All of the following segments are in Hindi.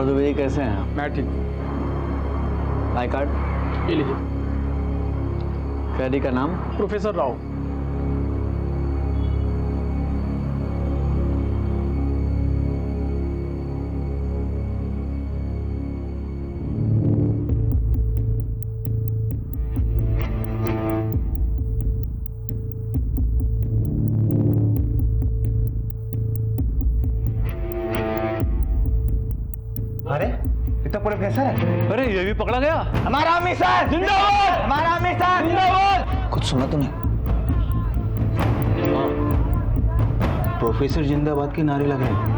और द्विवेदी कैसे हैं? मैं ठीक हूँ। आई कार्ड ये लीजिए। कैदी का नाम? प्रोफेसर राव। अरे इतना प्रोफेसर है। अरे ये भी पकड़ा गया। हमारा मिशन जिंदाबाद, हमारा मिशन जिंदाबाद। कुछ सुना तूने? प्रोफेसर जिंदाबाद के नारे लग रहे हैं।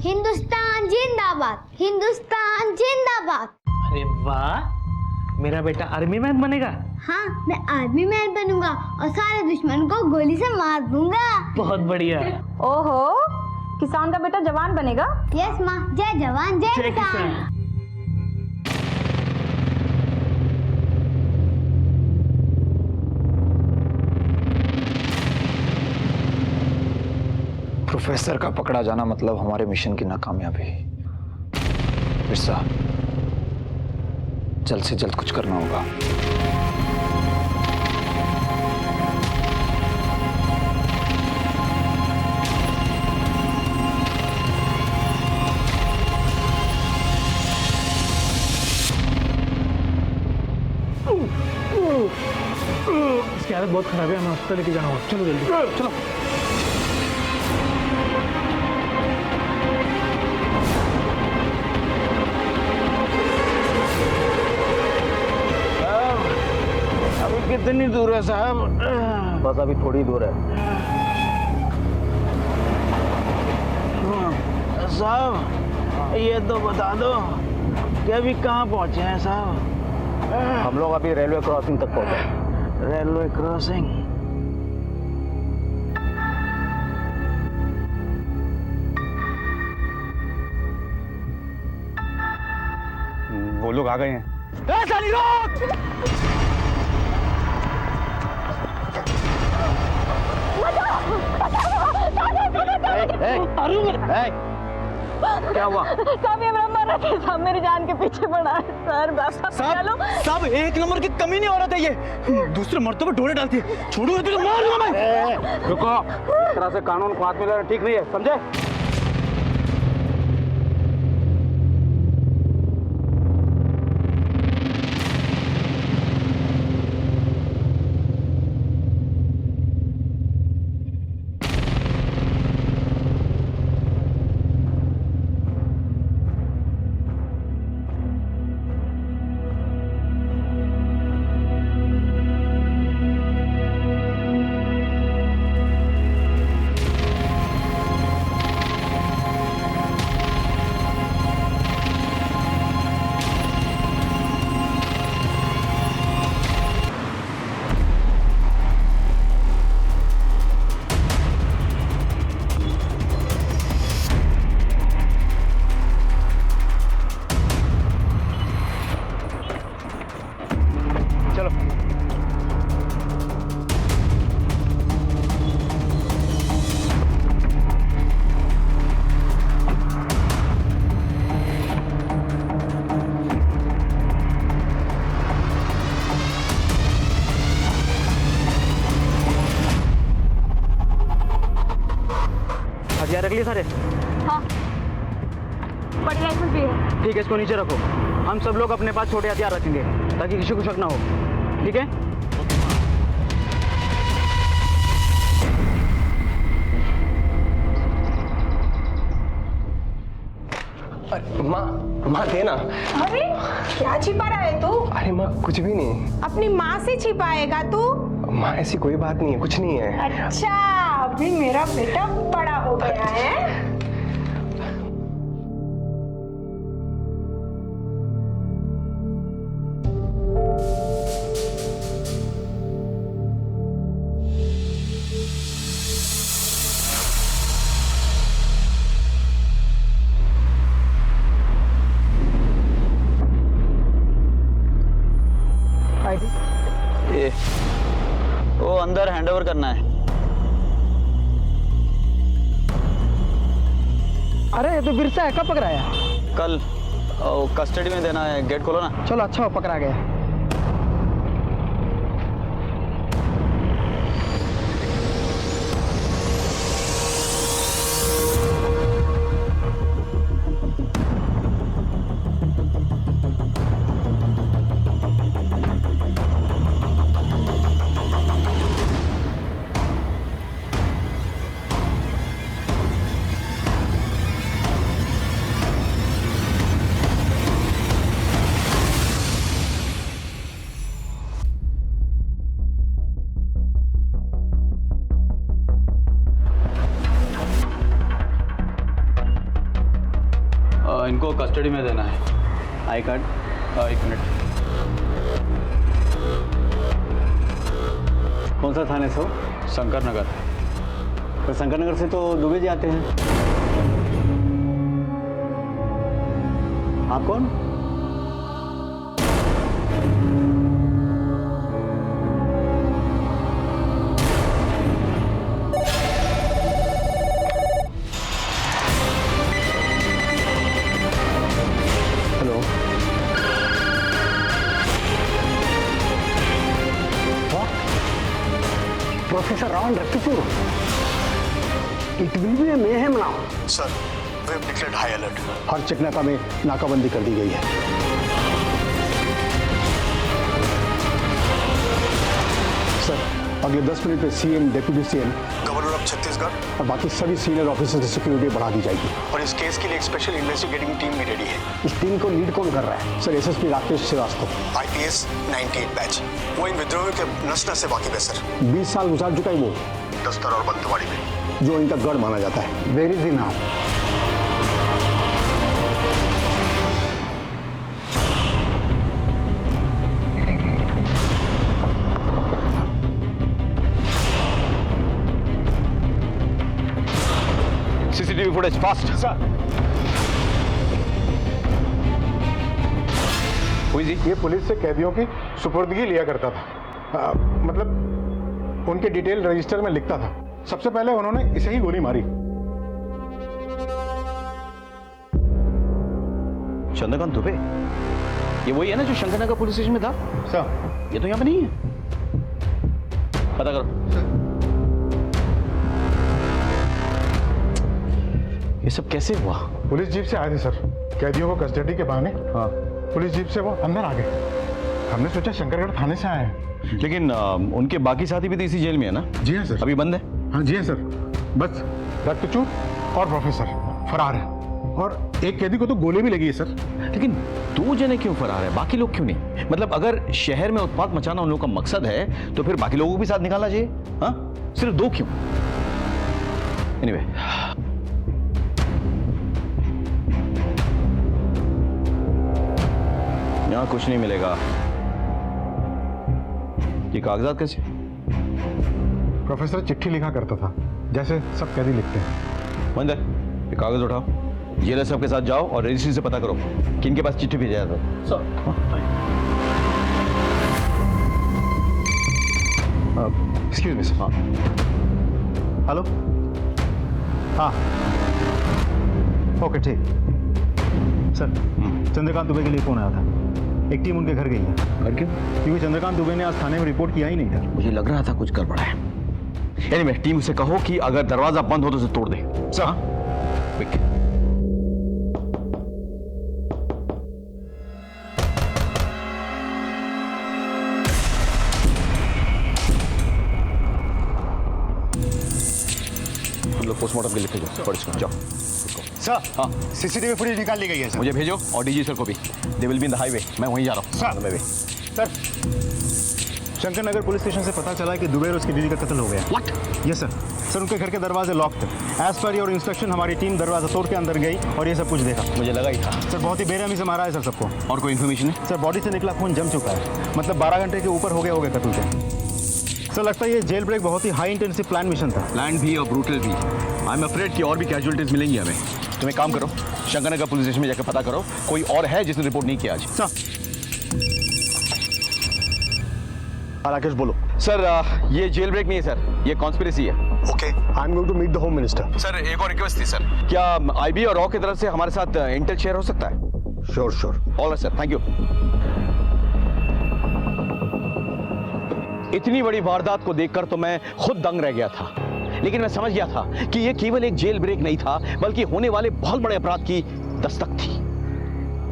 हिंदुस्तान जिंदाबाद, हिंदुस्तान जिंदाबाद। अरे वाह, मेरा बेटा आर्मी मैन बनेगा। हाँ, मैं आर्मी मैन बनूंगा और सारे दुश्मन को गोली से मार दूंगा। बहुत बढ़िया। ओहो, किसान का बेटा जवान बनेगा। यस माँ, जय जवान जय किसान। प्रोफेसर का पकड़ा जाना मतलब हमारे मिशन की नाकामयाबी। बिरसा, जल्द से जल्द कुछ करना होगा। इसकी हालत बहुत खराब है, हमें हॉस्पिटल लेके जाना होगा। चलो जल्दी चलो। कितनी दूर है साहब? बस अभी थोड़ी दूर है। साहब ये तो बता दो कि अभी कहाँ पहुँचे हैं साहब? हम लोग अभी रेलवे क्रॉसिंग तक पहुंचे। Railway crossing. वो लोग आ गए हैं। क्या हुआ? साहब ये मेरा मर रहा था, मेरी जान के पीछे पड़ा है। सर बस साहब एक नंबर की कमी नहीं हो रहा था ये। दूसरे मर्तबे ढोले डालती है। छोड़ो तो मार दूंगा मैं। रुको, इस तरह से कानून को हाथ में लेना ठीक नहीं है, समझे? हथियार रख लिए सारे? हाँ, बड़ी लाइसेंस भी है। ठीक है, इसको नीचे रखो। हम सब लोग अपने पास छोटे हथियार रखेंगे ताकि किसी को शक ना हो। ठीक है? माँ देना। अरे क्या छिपा रहा है तू? अरे माँ कुछ भी नहीं। अपनी माँ से छिपाएगा तू? माँ ऐसी कोई बात नहीं है, कुछ नहीं है। अच्छा, अभी मेरा बेटा बड़ा हो गया है। है ये वो अंदर हैंडओवर करना है। अरे ये तो बिरसा है, कब पकड़ाया? कल कस्टडी में देना है। गेट खोलो ना। चलो अच्छा हो, पकड़ा गया। इनको कस्टडी में देना है। I card. एक मिनट। कौन सा थाने से हो? शंकर नगर। पर शंकर नगर से तो दुबे जी आते हैं। आप कौन? Hello. Professor Round Rectitude. It will be a mayhem now. Sir, we have declared high alert. हर चेकनाका में नाकाबंदी कर दी गई है। सर, अगले 10 मिनट में CM, deputy CM, governor of Chhattisgarh और बाकी सभी सीनियर ऑफिसर्स की सिक्योरिटी बढ़ा दी जाएगी। और इस केस के लिए एक स्पेशल इन्वेस्टिगेटिंग टीम भी रेडी है। इस टीम को लीड कौन कर रहा है? Sir, SSP Rakesh Srivastava. IPS 98 batch. वो इन विद्रोहियों के नस-नस से वाकिफ है सर। 20 साल गुजार चुका है वो, दस्तर और बंतवाड़ी में। जो इनका गढ़ माना जाता है। Where is he now? CCTV footage fast. Sir, हुई जी। ये पुलिस से कैदियों की सुपुर्दगी लिया करता था। मतलब उनके डिटेल रजिस्टर में लिखता था। सबसे पहले उन्होंने इसे ही गोली मारी। चंद्रकांत दुबे, ये वही है ना जो शंकरनगर पुलिस स्टेशन में था? सर, ये तो यहाँ पे नहीं है। पता करो। ये सब कैसे हुआ? पुलिस जीप से आए थे सर, कैदियों को कस्टडी के बहाने। हाँ। पुलिस जीप से वो अंदर आ गए। हमने सोचा शंकरगढ़ थाने से आए हैं। लेकिन उनके बाकी साथी भी तो इसी जेल में है ना? जी हाँ सर। अभी बंद है? हाँ जी हाँ सर। बस रक्तचूर और प्रोफेसर फरार है। और एक कैदी को तो गोली भी लगी है सर। लेकिन 2 जने क्यों फरार है, बाकी लोग क्यों नहीं? मतलब अगर शहर में उत्पात मचाना उन लोगों का मकसद है तो फिर बाकी लोगों को भी साथ निकालना चाहिए। हाँ, सिर्फ 2 क्यों? एनीवे, यहां कुछ नहीं मिलेगा। ये कागजात कैसे? प्रोफेसर चिट्ठी लिखा करता था, जैसे सब कैदी लिखते हैं। बंद है। ये कागज उठाओ, जेलर साहब के साथ जाओ और रजिस्ट्री से पता करो कि इनके पास चिट्ठी भेजा था। Excuse me sir. हाँ। हेलो। हाँ, ओके ठीक। सर, चंद्रकांत दुबे के लिए फोन आया था। एक टीम उनके घर गई है। घर क्यों? क्योंकि चंद्रकांत दुबे ने आज थाने में रिपोर्ट किया ही नहीं था। मुझे लग रहा था कुछ गड़बड़ है। एनीवे, टीम से कहो कि अगर दरवाजा बंद हो तो उसे तोड़ दे। सर। क्विक। हम लोग पोस्टमार्टम के लिखे जाओ। जाओ। सर, हाँ, सीसीटीवी फुटेज निकाल ली गई है सर। मुझे भेजो और डीजी सर को भी। They will be in the highway. मैं वहीं जा रहा हूँ। सर। मैं भी। Sir, Shankar Nagar police station से पता चला है कि दुबे और उसकी दीदी का कत्ल हो गया। व्हाट? Yes sir. सर, उनके घर के दरवाजे लॉक थे। एज पर योर इंस्ट्रक्शन हमारी टीम दरवाजा तोड़ के अंदर गई और ये सब कुछ देखा। मुझे लगा ही था। सर, बहुत ही बेरहमी से मारा है सर सबको। और कोई इन्फॉर्मेशन है? सर, बॉडी से निकला खून जम चुका है। मतलब 12 घंटे के ऊपर हो गए कत्ल के। सर, लगता है ये जेल ब्रेक बहुत ही हाई इंटेंसिव प्लान मिशन था। प्लान भी और ब्रूटल भी। आई एम अफ्रेड कि और भी कैजुअलिटीज मिलेंगी हमें। तुम एक काम करो, शंकरनगर पुलिस स्टेशन में जाकर पता करो कोई और है जिसने रिपोर्ट नहीं किया आज। सर। हाँ राकेश बोलो। सर ये जेल ब्रेक नहीं है सर, ये कॉन्स्पिरेसी है। Okay. I am going to meet the home minister. Sir एक और रिक्वेस्ट थी सर, क्या आईबी और रॉ की तरफ से हमारे साथ इंटेल शेयर हो सकता है? Sure sure. All right sir, thank you. इतनी बड़ी वारदात को देखकर तो मैं खुद दंग रह गया था, लेकिन मैं समझ गया था कि यह केवल एक जेल ब्रेक नहीं था, बल्कि होने वाले बहुत बड़े अपराध की दस्तक थी।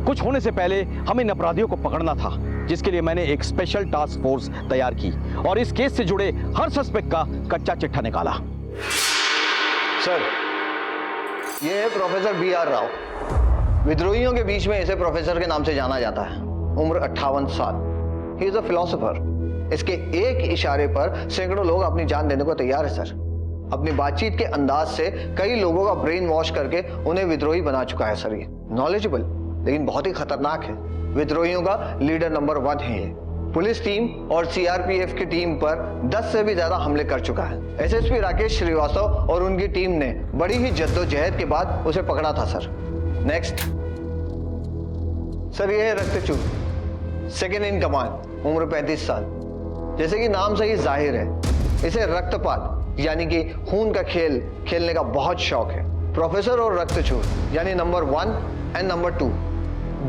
कुछ होने से पहले हमें इन अपराधियों को पकड़ना था, जिसके लिए मैंने एक स्पेशल टास्क फोर्स तैयार की और इस केस से जुड़े हर सस्पेक्ट का कच्चा चिट्ठा निकाला। सर, ये है प्रोफेसर B.R. राव। विद्रोहियों के बीच में इसे प्रोफेसर के नाम से जाना जाता है। उम्र 58 साल। He is a philosopher. इसके एक इशारे पर सैकड़ों लोग अपनी जान देने को तैयार है सर। अपनी बातचीत के अंदाज से कई लोगों का ब्रेन वॉश करके उन्हें विद्रोही बना चुका है सर। ये नॉलेजेबल लेकिन बहुत ही खतरनाक है। विद्रोहियों का लीडर नंबर 1 है ये। पुलिस टीम और सीआरपीएफ की टीम पर 10 से भी ज्यादा हमले कर चुका है। एसएसपी राकेश श्रीवास्तव और उनकी टीम ने बड़ी ही जद्दोजहद के बाद उसे पकड़ा था सर। नेक्स्ट सर, ये है रक्तचूर, सेकेंड इन कमांड, उम्र 35 साल। जैसे कि नाम से ही जाहिर है, इसे रक्तपात यानी कि खून का खेल खेलने का बहुत शौक है। प्रोफेसर और रक्तचूर यानी नंबर 1 एंड नंबर 2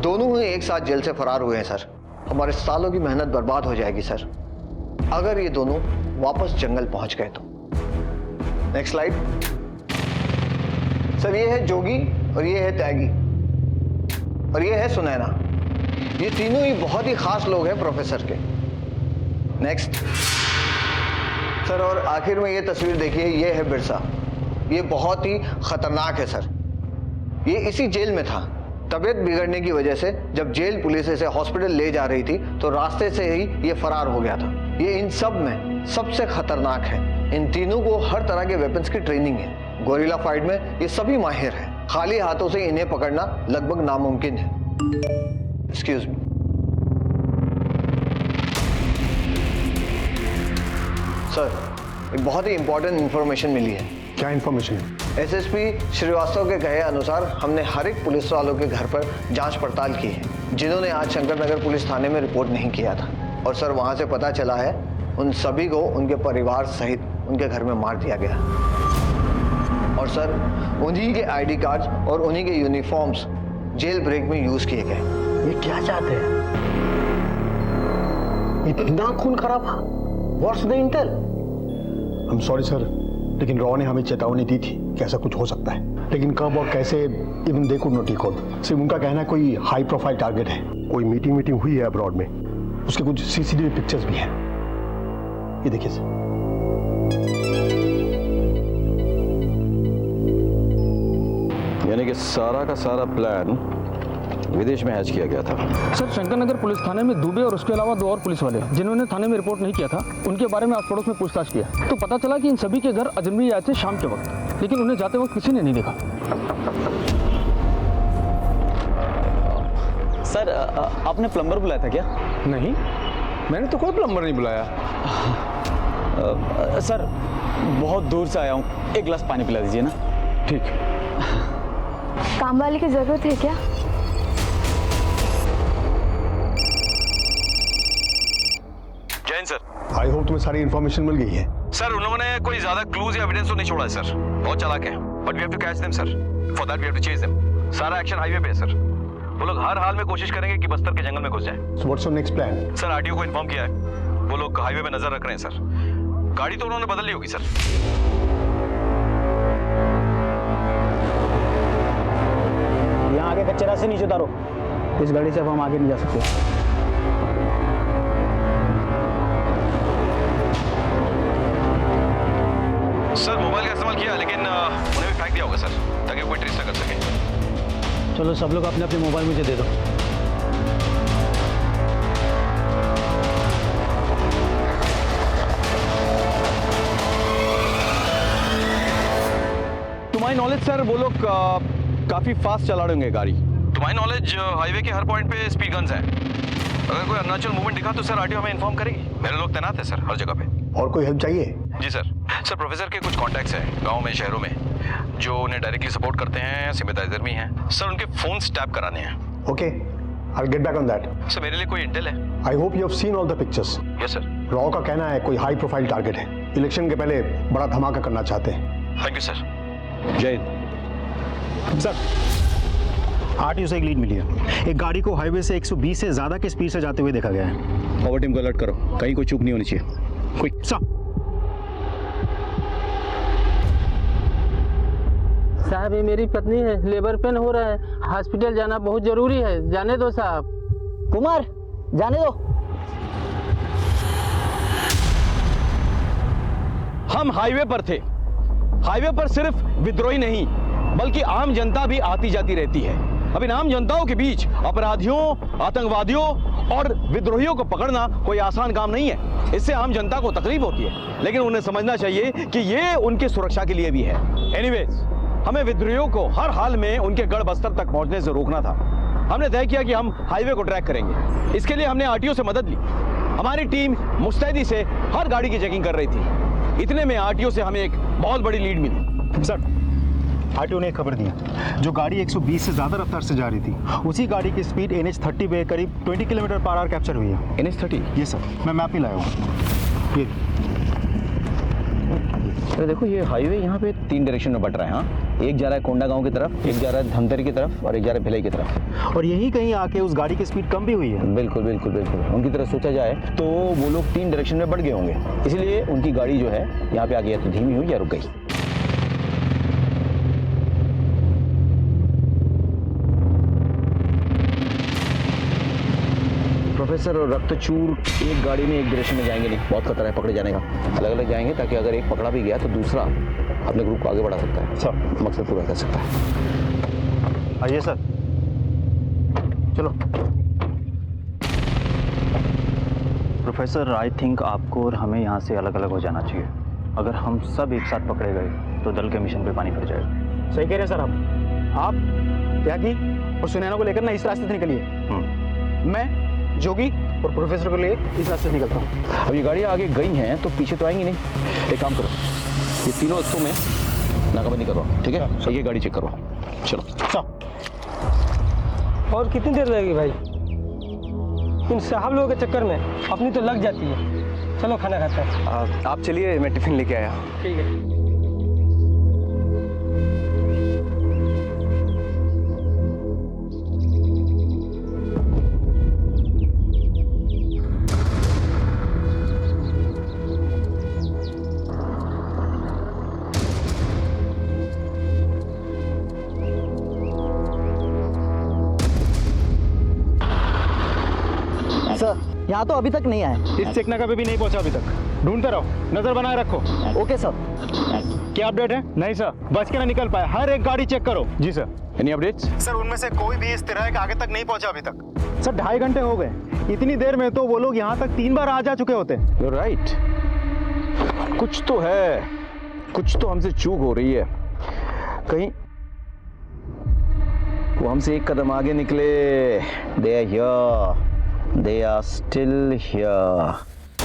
दोनों ही एक साथ जेल से फरार हुए हैं सर। हमारे सालों की मेहनत बर्बाद हो जाएगी सर, अगर ये दोनों वापस जंगल पहुंच गए तो। नेक्स्ट स्लाइड सर, ये है जोगी और ये है त्यागी और ये है सुनैना। ये तीनों ही बहुत ही खास लोग हैं प्रोफेसर के। नेक्स्ट सर, और आखिर में ये तस्वीर देखिए, ये है बिरसा। ये बहुत ही खतरनाक है सर। ये इसी जेल में था। तबीयत बिगड़ने की वजह से जब जेल पुलिस इसे हॉस्पिटल ले जा रही थी तो रास्ते से ही ये फरार हो गया था। ये इन सब में सबसे खतरनाक है। इन तीनों को हर तरह के वेपन्स की ट्रेनिंग है। गोरिल्ला फाइट में ये सभी माहिर हैं। खाली हाथों से इन्हें पकड़ना लगभग नामुमकिन है। एक्सक्यूज मी सर, एक बहुत ही इंपॉर्टेंट इंफॉर्मेशन मिली है। क्या इंफॉर्मेशन है? एसएसपी श्रीवास्तव के कहे अनुसार हमने हर एक पुलिस वालों के घर पर जांच पड़ताल की है जिन्होंने आज शंकर नगर पुलिस थाने में रिपोर्ट नहीं किया था। और सर, वहां से पता चला है उन सभी को उनके परिवार सहित उनके घर में मार दिया गया। और सर, उन्हीं के आईडी कार्ड्स और उन्हीं के यूनिफॉर्म्स जेल ब्रेक में यूज किए गए। ये क्या चाहते हैं? इतना खून खराबा? What's the Intel? I am sorry sir, लेकिन रॉ ने हमें चेतावनी दी थी कि ऐसा कुछ हो सकता है, लेकिन कब और कैसे even they could not recall. सिर्फ उनका कहना है कोई हाई प्रोफाइल टारगेट है। कोई मीटिंग हुई है अब्रॉड में, उसके कुछ सीसीटीवी पिक्चर्स भी हैं। ये देखिए सर। यानी कि सारा का सारा प्लान विदेश में हैच किया गया था। सर, शंकर नगर पुलिस थाने में दुबे और उसके अलावा 2 और पुलिस वाले जिन्होंने थाने में रिपोर्ट नहीं किया था, उनके बारे में आस पड़ोस में पूछताछ किया तो पता चला कि इन सभी के घर अजनबी आए थे शाम के वक्त, लेकिन उन्हें जाते वक्त किसी ने नहीं देखा। सर, आपने प्लम्बर बुलाया था क्या? नहीं, मैंने तो कोई प्लम्बर नहीं बुलाया। सर, बहुत दूर से आया हूँ, एक गिलास पानी पिला दीजिए ना। ठीक। काम वाले की जरूरत है क्या? जैन सर। आई होप तुम्हें सारी इन्फॉर्मेशन मिल गई है। सर, उन लोगों ने कोई ज्यादा क्लूज या एविडेंस तो नहीं छोड़ा है सर। बहुत चालाक है, but we have to catch them sir. For that we have to chase them. सारा एक्शन हाईवे पे है सर। वो लोग हर हाल में कोशिश करेंगे कि बस्तर के जंगल में घुस जाए। So what's your next plan? Sir, RTO को इन्फॉर्म किया है, वो लोग हाईवे पे नजर रख रहे हैं सर। गाड़ी तो उन्होंने बदल ली होगी सर। यहाँ आगे कच्चे रास्ते नीचे उतारो। इस गाड़ी से अब हम आगे नहीं जा सकते। सर, मोबाइल का इस्तेमाल किया, लेकिन उन्हें भी फेंक दिया होगा सर, ताकि कोई ट्रेस ना कर सके। चलो सब लोग अपने अपने मोबाइल मुझे दे दो। तुम्हारी नॉलेज सर, वो लोग काफी फास्ट चला रहे होंगे गाड़ी। तुम्हारी नॉलेज, हाईवे के हर पॉइंट पे स्पीड गन्स हैं। अगर कोई अननेचुरल मूवमेंट दिखा तो सर आरटीओ हमें इन्फॉर्म करेगी। मेरे लोग तैनात हैं सर हर जगह पे। और कोई हेल्प चाहिए? जी सर। सर, प्रोफेसर के कुछ कॉन्टैक्ट्स हैं गांव में, शहरों में, जो उन्हें डायरेक्टली सपोर्ट करते हैं, सिंपैथाइजर भी हैं सर। उनके फोन टैप कराने हैं। Okay, I will get back on that. Sir, मेरे लिए कोई इंटेल है? I hope you have seen all the pictures. Yes sir. Raw का कहना है कोई हाई प्रोफाइल टारगेट है, इलेक्शन के पहले बड़ा धमाका करना चाहते हैं। Thank you sir. Jai Hind. Sir, RTO से एक लीड मिली है। एक गाड़ी को हाईवे से 120 से ज़्यादा की स्पीड से जाते हुए देखा गया है। ओवर टीम को अलर्ट करो, कहीं कोई चूक नहीं होनी चाहिए। Quick sir. साहब ये मेरी पत्नी है, लेबर पेन हो रहा है, हॉस्पिटल जाना बहुत जरूरी है, जाने दो साहब। कुमार, जाने दो। हम हाईवे पर थे। हाईवे पर सिर्फ विद्रोही नहीं बल्कि आम जनता भी आती जाती रहती है। अब इन आम जनताओं के बीच अपराधियों, आतंकवादियों और विद्रोहियों को पकड़ना कोई आसान काम नहीं है। इससे आम जनता को तकलीफ होती है, लेकिन उन्हें समझना चाहिए कि ये उनकी सुरक्षा के लिए भी है। एनीवेज, हमें विद्रोहियों को हर हाल में उनके गढ़ बस्तर तक पहुंचने से रोकना था। हमने तय किया कि हम हाईवे को ट्रैक करेंगे। इसके लिए हमने आरटीओ से मदद ली। हमारी टीम मुस्तैदी से हर गाड़ी की चेकिंग कर रही थी। इतने में आरटीओ से हमें एक बहुत बड़ी लीड मिली। सर, आरटीओ ने एक खबर दी, जो गाड़ी 120 से ज़्यादा रफ्तार से जा रही थी, उसी गाड़ी की स्पीड NH30 पे करीब 20 किलोमीटर पर आवर कैप्चर हुई है। NH30? ये सर, मैं मैप ही लाया हूँ। ये अरे देखो, ये हाईवे यहाँ पे 3 डायरेक्शन में बट रहा है। हाँ, एक जा रहा है कोंडा गांव की तरफ, एक जा रहा है धमतरी की तरफ और एक जा रहा है भिलाई की तरफ। और यहीं कहीं आके उस गाड़ी की स्पीड कम भी हुई है। बिल्कुल बिल्कुल बिल्कुल। उनकी तरफ सोचा जाए तो वो लोग 3 डायरेक्शन में बढ़ गए होंगे, इसलिए उनकी गाड़ी जो है यहाँ पे आ गई तो धीमी हुई या रुक गई। प्रोफेसर और रक्तचूर एक गाड़ी में एक डायरेक्शन में जाएंगे नहीं, बहुत खतरा है पकड़े जाने का। अलग अलग जाएंगे ताकि अगर एक पकड़ा भी गया तो दूसरा अपने ग्रुप को आगे बढ़ा सकता है, सब मकसद पूरा कर सकता है। आइए सर, चलो। प्रोफेसर, आई थिंक आपको और हमें यहाँ से अलग अलग हो जाना चाहिए। अगर हम सब एक साथ पकड़े गए तो दल के मिशन पे पानी फिर जाएगा। सही कह रहे हैं सर आप त्यागी और सुनैना को लेकर ना इस रास्ते से निकलिए। मैं जोगी और प्रोफेसर को लिए इस रास्ते से निकलता हूँ। अब ये गाड़ियाँ आगे गई हैं तो पीछे तो आएंगी नहीं। एक काम करो, ये तीनों हिस्सों में नाकाबंदी करवाओ, ठीक है? ये गाड़ी चेक करवाओ। चलो। और कितनी देर लगेगी भाई? इन साहब लोगों के चक्कर में अपनी तो लग जाती है। चलो खाना खाते हैं। आप चलिए, मैं टिफिन लेके आया। ठीक है। सर, यहाँ तो अभी तक नहीं आए। इस चेकनाका पे भी नहीं पहुँचा अभी तक। ढूंढते रहो, नजर बनाए रखो। Okay sir. क्या अपडेट है? नहीं सर, बच के ना निकल पाए। हर एक गाड़ी चेक करो। जी सर। Any updates? सर, उनमें से कोई भी इस तरह के आगे तक नहीं पहुँचा अभी तक। सर, 2.5 घंटे हो गए। इतनी देर में तो वो लोग यहाँ तक 3 बार आ जा चुके होते। You're right. कुछ तो है, कुछ तो हमसे चूक हो रही है। कहीं वो हमसे एक कदम आगे निकले। They are here. They are still here.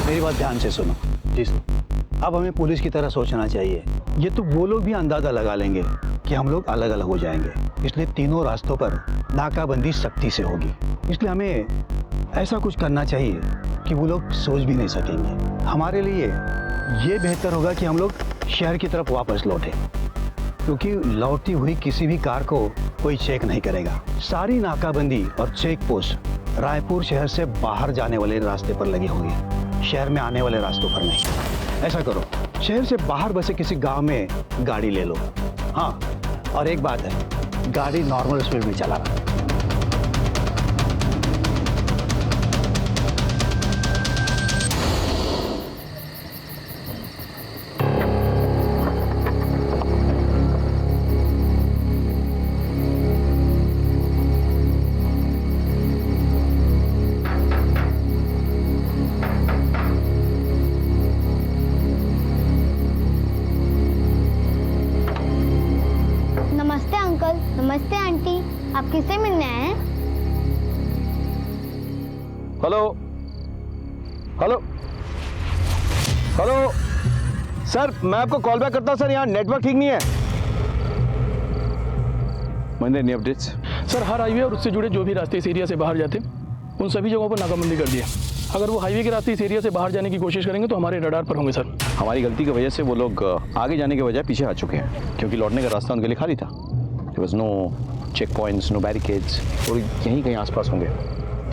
मेरी बात ध्यान से सुनो। जी सर। अब हमें पुलिस की तरह सोचना चाहिए। ये तो वो लोग भी अंदाजा लगा लेंगे कि हम लोग अलग अलग हो जाएंगे, इसलिए तीनों रास्तों पर नाकाबंदी सख्ती से होगी। इसलिए हमें ऐसा कुछ करना चाहिए कि वो लोग सोच भी नहीं सकेंगे। हमारे लिए ये बेहतर होगा कि हम लोग शहर की तरफ वापस लौटें, क्योंकि लौटती हुई किसी भी कार को कोई चेक नहीं करेगा। सारी नाकाबंदी और चेक पोस्ट रायपुर शहर से बाहर जाने वाले रास्ते पर लगी होगी, शहर में आने वाले रास्तों पर नहीं। ऐसा करो, शहर से बाहर बसे किसी गांव में गाड़ी ले लो। हाँ, और एक बात है, गाड़ी नॉर्मल स्पीड में चलाना। नमस्ते अंकल, नमस्ते आंटी। आप किससे मिलने आए हैं? हेलो हेलो हेलो सर, मैं आपको कॉल बैक करता हूं सर, यहाँ नेटवर्क ठीक नहीं है। मैंने एनी अपडेट्स? सर, हर हाईवे और उससे जुड़े जो भी रास्ते इस एरिया से बाहर जाते उन सभी जगहों पर नाकाबंदी कर दिया। अगर वो हाईवे के रास्ते इस एरिया से बाहर जाने की कोशिश करेंगे तो हमारे रडार पर होंगे सर। हमारी गलती की वजह से वो लोग आगे जाने के बजाय पीछे आ चुके हैं, क्योंकि लौटने का रास्ता उनके लिए खाली था। There was no check points, no barricades, और यहीं कहीं आसपास होंगे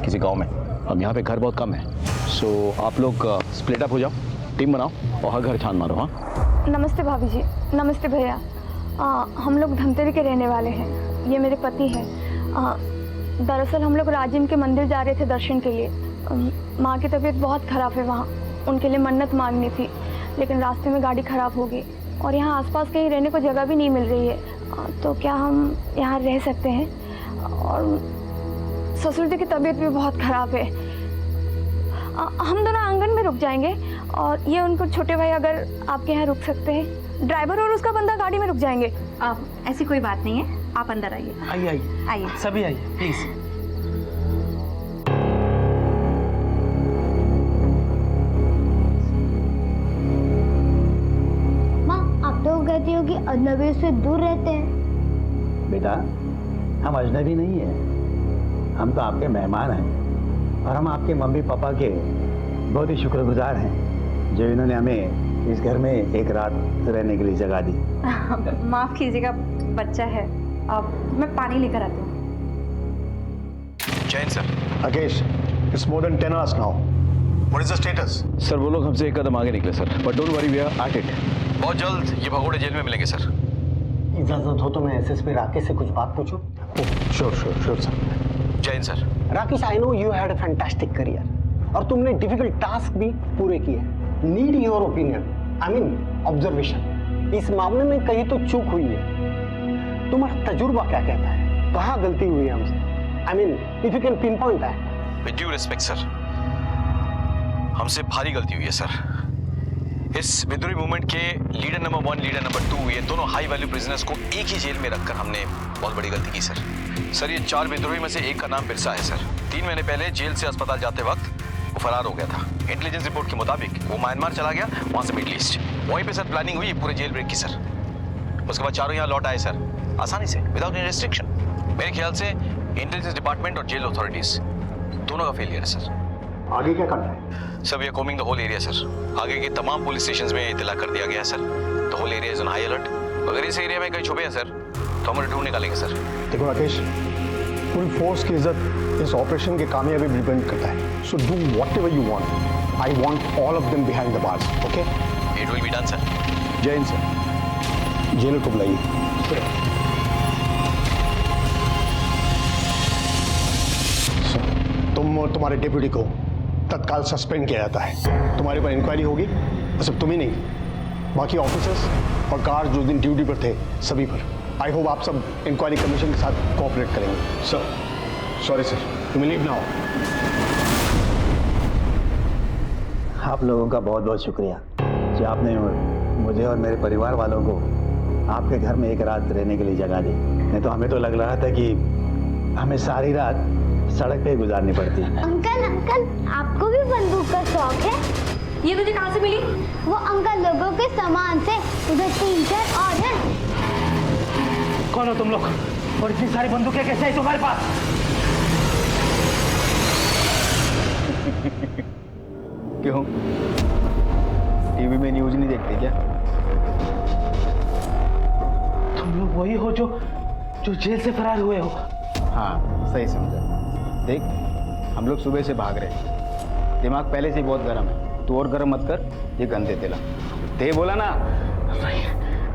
किसी गांव में। अब यहाँ पे घर बहुत कम है, सो आप लोग स्प्लिट अप हो जाओ, टीम बनाओ और हर घर छान मारो। हाँ, नमस्ते भाभी जी। नमस्ते भैया। हम लोग धमतरी के रहने वाले हैं, ये मेरे पति हैं। दरअसल हम लोग राजिम के मंदिर जा रहे थे दर्शन के लिए। माँ की तबीयत बहुत ख़राब है वहाँ, उनके लिए मन्नत मांगनी थी, लेकिन रास्ते में गाड़ी ख़राब हो गई और यहाँ आसपास कहीं रहने को जगह भी नहीं मिल रही है। तो क्या हम यहाँ रह सकते हैं? और ससुर जी की तबीयत भी बहुत ख़राब है। हम दोनों आंगन में रुक जाएंगे और ये उनको छोटे भाई अगर आपके यहाँ रुक सकते हैं, ड्राइवर और उसका बंदा गाड़ी में रुक जाएंगे। ऐसी कोई बात नहीं है, आप अंदर आइए। आइए आइए आइए, सभी आइए प्लीज। माँ, आप तो कहती हो कि अजनबी से दूर रहते हैं। बेटा, हम अजनबी नहीं है, हम तो आपके मेहमान हैं और हम आपके मम्मी पापा के बहुत ही शुक्रगुजार हैं जो इन्होंने हमें इस घर में एक रात रहने के लिए जगह दी। माफ कीजिएगा, बच्चा है। अब मैं पानी लेकर आती हूँ। Jain sir. Rakesh, it's more than 10 hours now. What is the status? Sir वो लोग हमसे एक कदम आगे निकले sir, but don't worry, we are at it. बहुत जल्द ये भगोड़े जेल में मिलेंगे सर। इजाजत हो तो मैं एसएसपी राकेश से कुछ बात पूछूं? Sure sir. Jain sir. Rakesh, I know you had a fantastic career और तुमने डिफिकल्ट टास्क भी पूरे किए। Need your opinion, I mean observation. इस मामले में कहीं तो चूक हुई है, तुम्हारा तजुर्बा क्या कहता है? कहाँ गलती हुई है हमसे? I mean if you can pin point that. With due respect sir, हमसे भारी गलती हुई है सर। इस विद्रोही मूवमेंट के लीडर नंबर 1, लीडर नंबर 2, ये दोनों हाई वैल्यू प्रिजनर्स को एक ही जेल में रखकर हमने बहुत बड़ी गलती की सर। सर ये 4 विद्रोही में से एक का नाम बिरसा है सर। 3 महीने पहले जेल से अस्पताल जाते वक्त वो फरार हो गया था। इंटेलिजेंस रिपोर्ट के मुताबिक वो म्यांमार चला गया, वहाँ से मिडिल ईस्ट। वहीं पे सर प्लानिंग हुई पूरे जेल ब्रेक की सर। उसके बाद चारों यहाँ लौट आए सर, आसानी से, विदाउट एनी रेस्ट्रिक्शन। मेरे ख्याल से इंटेलिजेंस डिपार्टमेंट और जेल अथॉरिटीज दोनों का फेलियर है सर। आगे क्या करना है? Sir we are combing the whole area sir. आगे के तमाम पुलिस स्टेशंस में इत्तला कर दिया गया है sir. The whole area is on high alert. अगर इस एरिया में कहीं छुपे हैं सर तो हम उन्हें ढूंढ निकालेंगे सर। देखो राकेश, फुल फोर्स की इज्जत इस ऑपरेशन की कामयाबी डिपेंड करता है। So do whatever you want. I want all of them behind the bars, okay? It will be done sir. Jai Hind sir. Jailer को बुलाइए। तुम्हारे डिप्यूटी को तत्काल सस्पेंड किया जाता है। तुम्हारे पर इंक्वायरी होगी, सिर्फ तुम ही नहीं, बाकी ऑफिसर्स और गार्ड जो दिन ड्यूटी पर थे सभी पर। आई होप आप सब इंक्वायरी कमीशन के साथ कोऑपरेट करेंगे। Sir, sorry sir, you will leave now. आप लोगों का बहुत बहुत शुक्रिया कि आपने मुझे और मेरे परिवार वालों को आपके घर में एक रात रहने के लिए जगह दी। नहीं तो हमें तो लग रहा था कि हमें सारी रात सड़क पे गुजारनी पड़ती है। अंकल, आपको भी बंदूक का शौक है? ये तुझे कहाँ से मिली? वो अंकल लोगों के सामान से। उधर 3-4 और हैं। कौन हो तुम लोग और इतनी सारी बंदूकें कैसे आई तुम्हारे पास? क्यों, टीवी में न्यूज नहीं देखते क्या? तुम लोग वही हो जो जेल से फरार हुए हो? हाँ, सही समझा। देख, हम लोग सुबह से भाग रहे हैं, दिमाग पहले से ही बहुत गर्म है। तू और गर्म मत कर, ये गन दे देला। दे बोला ना।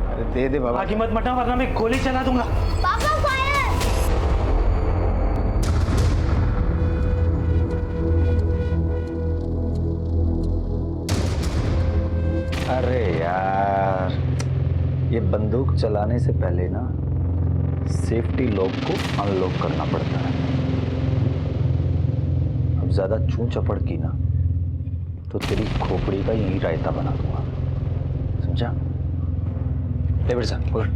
अरे दे दे बाबा। आगे मत मटा वरना मैं गोली चला दूंगा। पापा फायर! अरे यार, ये बंदूक चलाने से पहले ना सेफ्टी लॉक को अनलॉक करना पड़ता है। अब ज्यादा चूं चपड़ की ना तो तेरी खोपड़ी का यही रायता बना दूंगा, समझा? ले बेटा पकड़।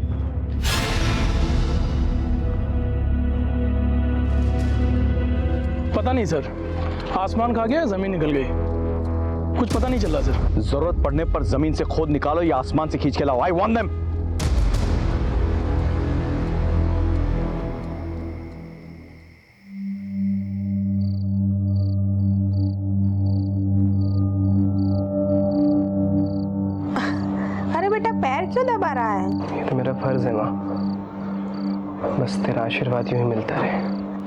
पता नहीं सर, आसमान खा गया, जमीन निकल गई, कुछ पता नहीं चल रहा सर। जरूरत पड़ने पर जमीन से खोद निकालो या आसमान से खींच के लाओ। I want them. क्यों दबा रहा है? ये तो मेरा फर्ज है माँ, बस तेरा आशीर्वाद यूं ही मिलता रहे।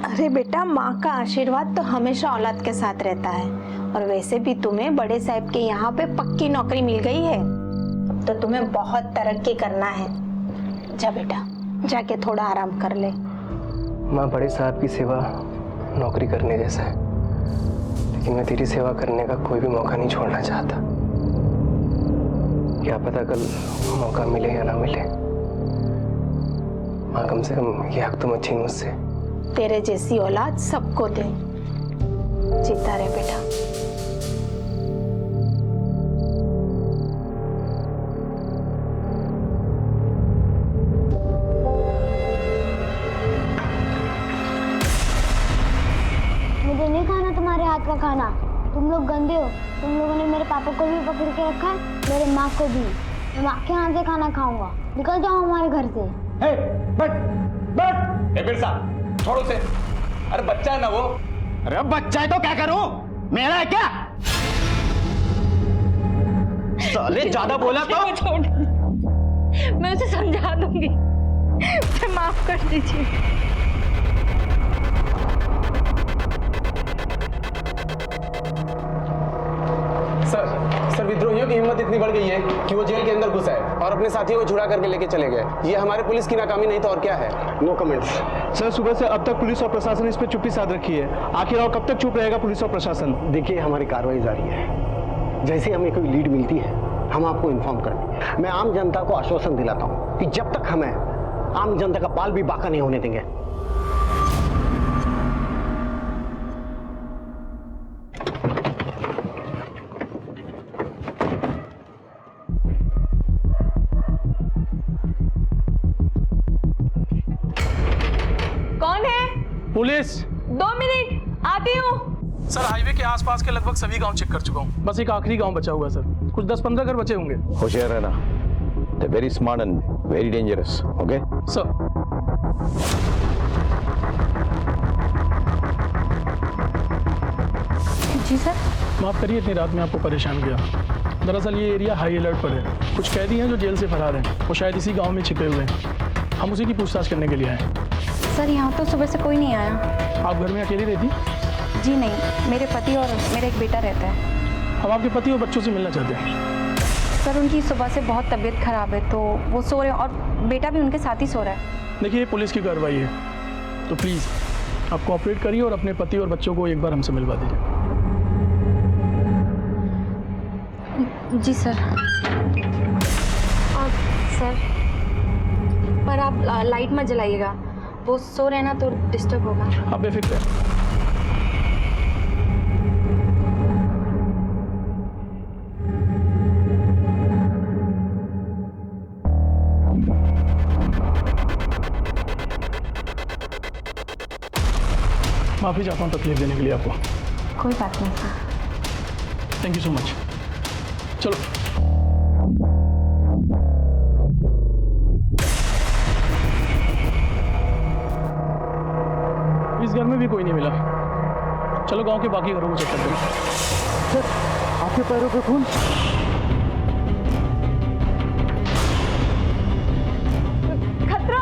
अरे बेटा, माँ का आशीर्वाद तो हमेशा औलाद के साथ रहता है। और वैसे भी तुम्हें बड़े साहब के यहाँ पे पक्की नौकरी मिल गई है, अब तो तुम्हें बहुत तरक्की करना है। जा बेटा, जाके थोड़ा आराम कर ले। माँ, बड़े साहब की सेवा नौकरी करने जैसा है, लेकिन मैं तेरी सेवा करने का कोई भी मौका नहीं छोड़ना चाहता। क्या पता कल मौका मिले या ना मिले। माँ, कम से कम ये हक तो मत छीन मुझसे। तेरे जैसी औलाद सबको दे। जीता रहे बेटा। मुझे नहीं खाना तुम्हारे हाथ का खाना। तुम लोग गंदे हो। तुम लोगों ने मेरे पापा को भी पकड़ के रखा है, मेरे माँ को भी। मैं माँ के हाथ से खाना खाऊंगा। निकल जाओ हमारे घर से। बिरसा, छोड़ो से। अरे बच्चा है ना वो। अरे बच्चा है तो क्या करूं? मेरा है क्या? साले ज्यादा बोला तो छोड़, मैं उसे समझा दूंगी। मुझे माफ कर दीजिए। सर, विद्रोहियों की हिम्मत इतनी बढ़ गई है कि वो जेल के अंदर घुसा है और अपने साथियों को छुड़ा करके लेके चले गए। ये हमारे पुलिस की नाकामी नहीं तो और क्या है। No comments. सर, सुबह से अब तक पुलिस और प्रशासन इस पर चुप्पी साध रखी है। आखिर और कब तक चुप रहेगा पुलिस और प्रशासन? देखिए, हमारी कार्रवाई जारी है। जैसे हमें कोई लीड मिलती है हम आपको इन्फॉर्म करेंगे। मैं आम जनता को आश्वासन दिलाता हूँ कि जब तक हमें आम जनता का बाल भी बाका नहीं होने देंगे। कौन है? पुलिस। 2 मिनट, आती हूँ। सर, हाईवे के आसपास के लगभग सभी गांव चेक कर चुका हूँ। बस एक आखिरी गांव बचा हुआ है सर। कुछ 10-15 घर बचे होंगे। होशियार रहना। They very smart and very dangerous. Okay sir. जी सर। माफ करिए इतनी रात में आपको परेशान किया। दरअसल ये एरिया हाई अलर्ट पर है। कुछ कैदी हैं जो जेल से फरार हैं। वो शायद इसी गांव में छिपे हुए हैं। हम उसी की पूछताछ करने के लिए आए। सर, यहाँ तो सुबह से कोई नहीं आया। आप घर में अकेली रहती? जी नहीं, मेरे पति और मेरा एक बेटा रहता है। हम आपके पति और बच्चों से मिलना चाहते हैं। सर, उनकी सुबह से बहुत तबीयत खराब है तो वो सो रहे हैं और बेटा भी उनके साथ ही सो रहा है। देखिए, ये पुलिस की कार्रवाई है तो प्लीज़ आप कोऑपरेट करिए और अपने पति और बच्चों को एक बार हमसे मिलवा दीजिए। जी सर। सर, पर आप लाइट मत जलाइएगा। वो सो रहे ना तो डिस्टर्ब होगा। आप बेफिक्र हैं। माफी चाहता हूँ तकलीफ देने के लिए आपको। कोई बात नहीं sir. Thank you so much. चलो। इस घर में भी कोई नहीं मिला। चलो गांव के बाकी घरों को चेक करते हैं। सर, आपके पैरों पे खून। खतरा।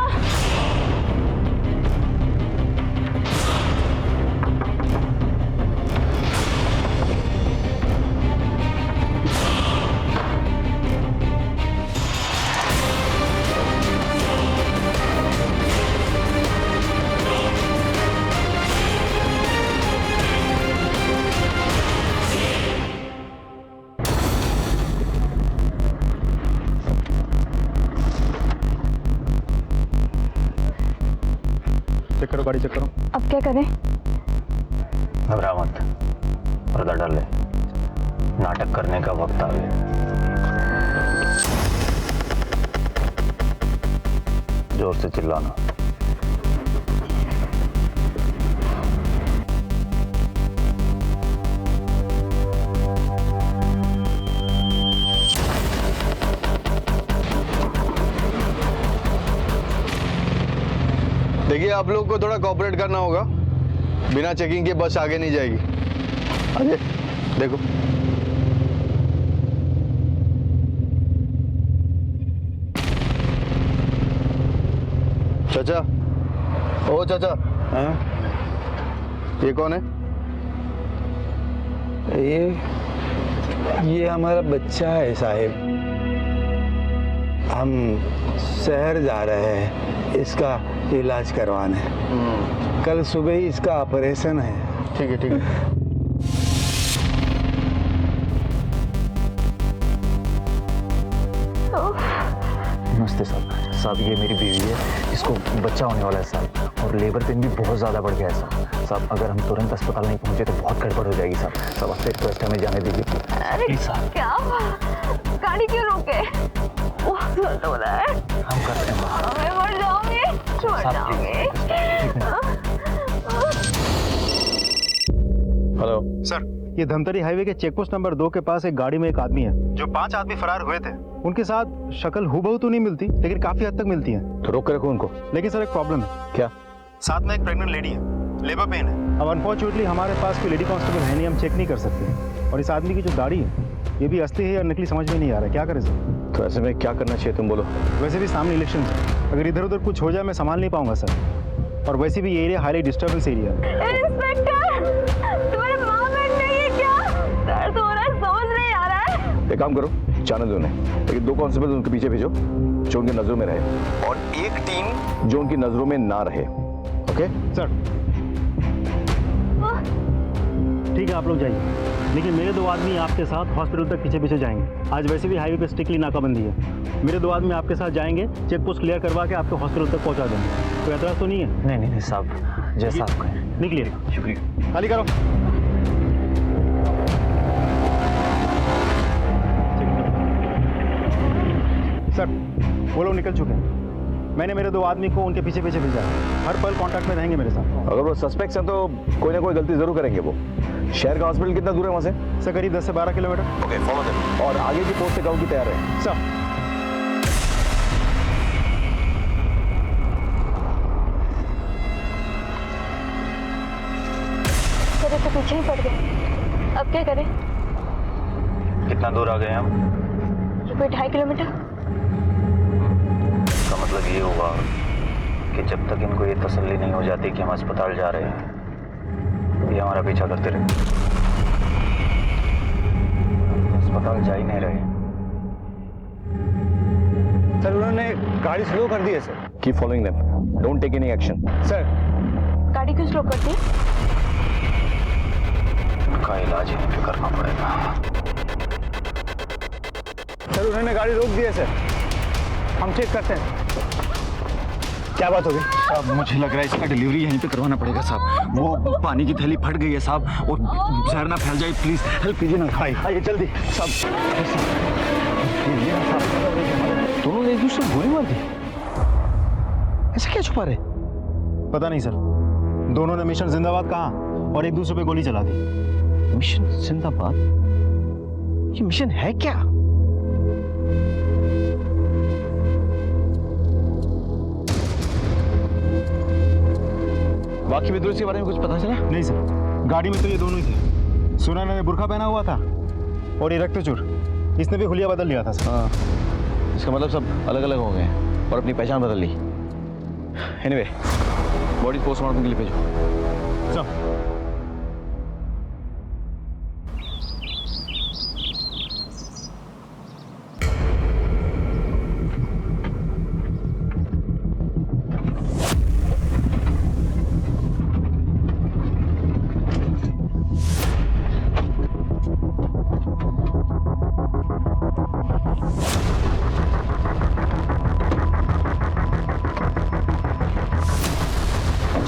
चेक करो, गाड़ी चेक करो। अब क्या करें? घबरा मत, पर्दा डाल ले। नाटक करने का वक्त आ गया। जोर से चिल्लाना। देखिए, आप लोग को थोड़ा कोऑपरेट करना होगा। बिना चेकिंग के बस आगे नहीं जाएगी। आगे देखो। चाचा, ओ चाचा, हाँ? ये कौन है? ये हमारा बच्चा है साहिब। हम शहर जा रहे हैं इसका इलाज करवाने। कल सुबह ही इसका ऑपरेशन है। ठीक है, ठीक है। नमस्ते साहब। साहब ये मेरी बीवी है, इसको बच्चा होने वाला है साहब, और लेबर पेन भी बहुत ज़्यादा बढ़ गया है साहब। साहब अगर हम तुरंत अस्पताल नहीं पहुंचे तो बहुत गड़बड़ हो जाएगी साहब। साहब आपसे रिक्वेस्ट है, हमें जाने दीजिए प्लीज साहब। क्या गाड़ी क्यों रोके? बहुत दर्द हो रहा है। हम करते हैं। मैं मर जाऊंगी, मर जाऊंगी। हेलो सर, ये धमतरी हाईवे के चेक पोस्ट नंबर 2 के पास एक गाड़ी में एक आदमी है। जो 5 आदमी फरार हुए थे, उनके साथ शक्ल हूबहू तो नहीं मिलती, लेकिन काफी हद तक मिलती है। तो रोक के रखो उनको। लेकिन सर एक प्रॉब्लम है। क्या? साथ में एक प्रेग्नेंट लेडी है, लेबर पेन है। अब अनफॉर्चुनेटली हमारे पास कोई लेडी कांस्टेबल है नहीं, हम चेक नहीं कर सकते। और इस आदमी की जो गाड़ी है, ये भी असली है या नकली समझ में नहीं आ रहा है। क्या करें सर? तो ऐसे में क्या करना चाहिए तुम बोलो। वैसे भी सामने इलेक्शन है, अगर इधर उधर कुछ हो जाए मैं संभाल नहीं पाऊंगा सर। और वैसे भी ये एरिया हाईली डिस्टर्बेंस एरिया है। इंस्पेक्टर, तुम्हारे माँ बहन नहीं है क्या? दर्द हो रहा है, समझ नहीं आ रहा है। एक काम करो, जाने दो उन्हें, लेकिन 2 कांस्टेबल उनके पीछे भेजो जो उनकी नजरों में रहे, और एक टीम जो उनकी नजरों में ना रहे। Okay sir? ठीक है, आप लोग जाइए, लेकिन मेरे 2 आदमी आपके साथ हॉस्पिटल तक पीछे पीछे जाएंगे। आज वैसे भी हाईवे पे स्ट्रिक्टली नाकाबंदी है। मेरे 2 आदमी आपके साथ जाएंगे, चेक पोस्ट क्लियर करवा के आपको हॉस्पिटल तक पहुंचा देंगे। कोई एतराज तो नहीं है? नहीं साहब, जैसा आप कहें। निकलिए। शुक्रिया। खाली करो। सर, वो लोग निकल चुके हैं। मैंने मेरे 2 आदमी को उनके पीछे पीछे भेजा है। हर पल कांटेक्ट में रहेंगे मेरे साथ। अगर वो सस्पेक्ट्स हैं तो कोई ना कोई गलती जरूर करेंगे वो। शहर का हॉस्पिटल कितना दूर है वहाँ से? सर करीब 10 से 12 किलोमीटर। Okay, follow them. और आगे की पोस्ट से गाँव की तैयार है। सर तेरे तो पीछे ही पड़ गए, अब क्या करें? कितना दूर आ गए हम? कोई 2.5 किलोमीटर। इसका मतलब ये हुआ कि जब तक इनको ये तसल्ली नहीं हो जाती कि हम अस्पताल जा रहे हैं, ये हमारा पीछा करते रहे। अस्पताल जा ही नहीं रहे। सर उन्होंने गाड़ी स्लो कर दी है sir. Keep following them, don't take any action. Sir गाड़ी क्यों स्लो करती है? उनका इलाज यहीं पे करना पड़ेगा। सर उन्होंने गाड़ी रोक दी है सर, हम चेक करते हैं। क्या बात होगी? साहब मुझे लग रहा है इसका डिलीवरी यहीं पे करवाना पड़ेगा साहब। वो पानी की थैली फट गई है साहब, और जहर ना फैल जाए, प्लीज हेल्प कीजिए ना। आइए जल्दी साहब। दोनों ने एक दूसरे को गोली मार दी, ऐसे क्या छुपा रहे? पता नहीं सर, दोनों ने मिशन जिंदाबाद कहा और एक दूसरे पे गोली चला दी। मिशन जिंदाबाद? ये मिशन है क्या? बाकी विद्रोही के बारे में कुछ पता चला? नहीं सर, गाड़ी में तो ये दोनों ही थे। सुनैना ने बुर्का पहना हुआ था और ये रक्तचूर, इसने भी हुलिया बदल लिया था सर। हाँ, इसका मतलब सब अलग अलग हो गए हैं और अपनी पहचान बदल ली। एनीवे, बॉडी पोस्टमार्टम के लिए भेजो। सर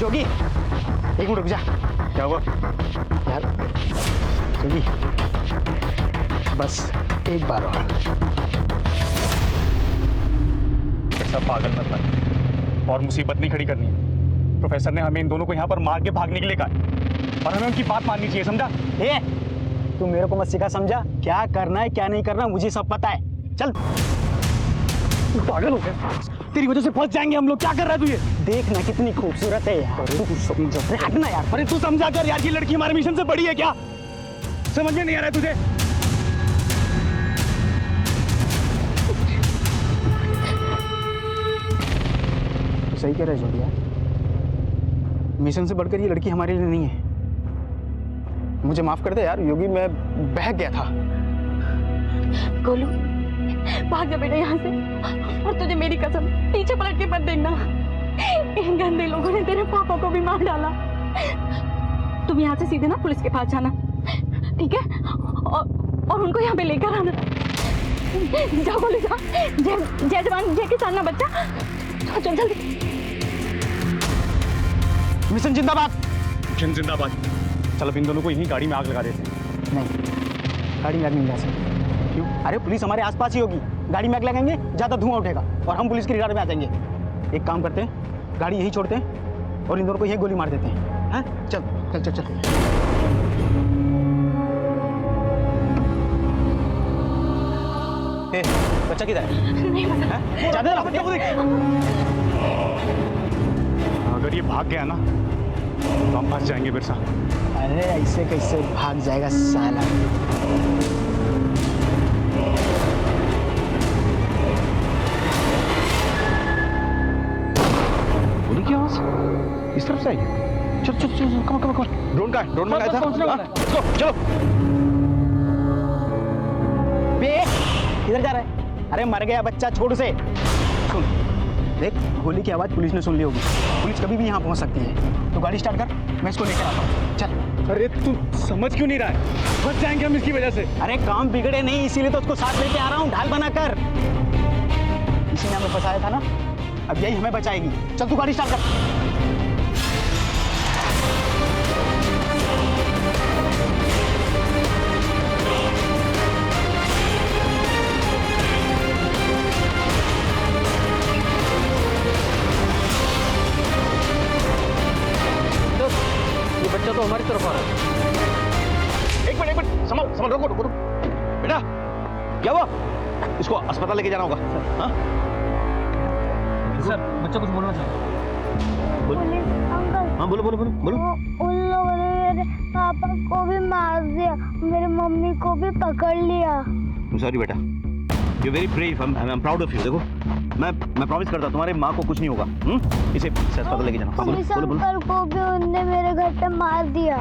जोगी, एक मिनट रुक जा। क्या हुआ यार? जोगी, बस एक बार और। ऐसा पागल मत बन, और मुसीबत नहीं खड़ी करनी है। प्रोफेसर ने हमें इन दोनों को यहाँ पर मार के भागने के लिए कहा, और हमें उनकी बात माननी चाहिए, समझा? तू मेरे को मत सिखा, समझा? क्या करना है क्या नहीं करना मुझे सब पता है। चल। तू पागल हो गया, तेरी वजह से फंस जाएंगे हम लोग। क्या कर रहा है तू ये? देखना कितनी खूबसूरत है यार। तू समझ, हटना यार। अरे तू समझा कर यार, ये लड़की हमारे मिशन से बड़ी है क्या? समझ में नहीं आ रहा है तुझे? सही सही कह रहे हैं जोड़िया, मिशन से बढ़कर ये लड़की हमारे लिए नहीं है। मुझे माफ कर दे यार योगी, मैं बहक गया था। गोलू भाग जा बेटा यहाँ से, और तुझे मेरी कसम पीछे पलट के मत देखना। इन गंदे लोगों ने तेरे पापा को भी मार डाला। तुम यहाँ से सीधे ना पुलिस के पास जाना, ठीक है? और उनको यहाँ पे लेकर आना। जाओ गोलू जाओ, जय जवान जय किसान ना बच्चा, चल जल्दी। मिशन जिंदाबाद। मिशन जिंदाबाद। चल अब इन दोनों को यहीं गाड़ी में आग लगा देते हैं। नहीं, गाड़ी में आग नहीं लगा सकते। क्यों? अरे पुलिस हमारे आसपास ही होगी, गाड़ी में आग लगाएंगे ज्यादा धुआं उठेगा और हम पुलिस की रिगार्ड में आ जाएंगे। एक काम करते हैं, गाड़ी यहीं छोड़ते हैं और इन दोनों को यहीं गोली मार देते हैं। हाँ चल चल चल चल। बच्चा किधर है? ज्यादा अगर ये भाग गया ना तो हम फंस जाएंगे बिरसा। अरे ऐसे कैसे भाग जाएगा साला? गोली की आवाज इस तरफ से आई। चल चल चल, कम कम कम। ड्रोन का ड्रोन मंगाया था। चलो बे किधर जा रहा है? अरे मर गया बच्चा, छोड़ से। सुन देख, गोली की आवाज पुलिस ने सुन ली होगी, पुलिस कभी भी यहाँ पहुँच सकती है। तो गाड़ी स्टार्ट कर, मैं इसको लेकर आता हूँ। चल। अरे तू समझ क्यों नहीं रहा है? फंस जाएंगे हम इसकी वजह से। अरे काम बिगड़े नहीं, इसीलिए तो उसको साथ लेके आ रहा हूँ ढाल बनाकर। इसी ने हमें फंसाया था ना, अब यही हमें बचाएगी। चल तू गाड़ी स्टार्ट कर। बच्चा तो हमारी तरफ आ रहा है। एक मिनट संभल, रुको रुको बेटा, क्या हुआ? इसको अस्पताल लेके जाना होगा। हाँ सर, बच्चा कुछ बोलना चाहता। Police uncle. हाँ बोलो बोलो बोलो बोलो। उन लोगों ने मेरे पापा को भी मार दिया, मेरी मम्मी को भी पकड़ लिया। सॉरी बेटा, you very brave, I am proud of you. देखो मैं प्रॉमिस करता हूँ तुम्हारे माँ को कुछ नहीं होगा। इसे अस्पताल लेके जाना। पुलिस अंकल को भी उनने मेरे घर पे मार दिया।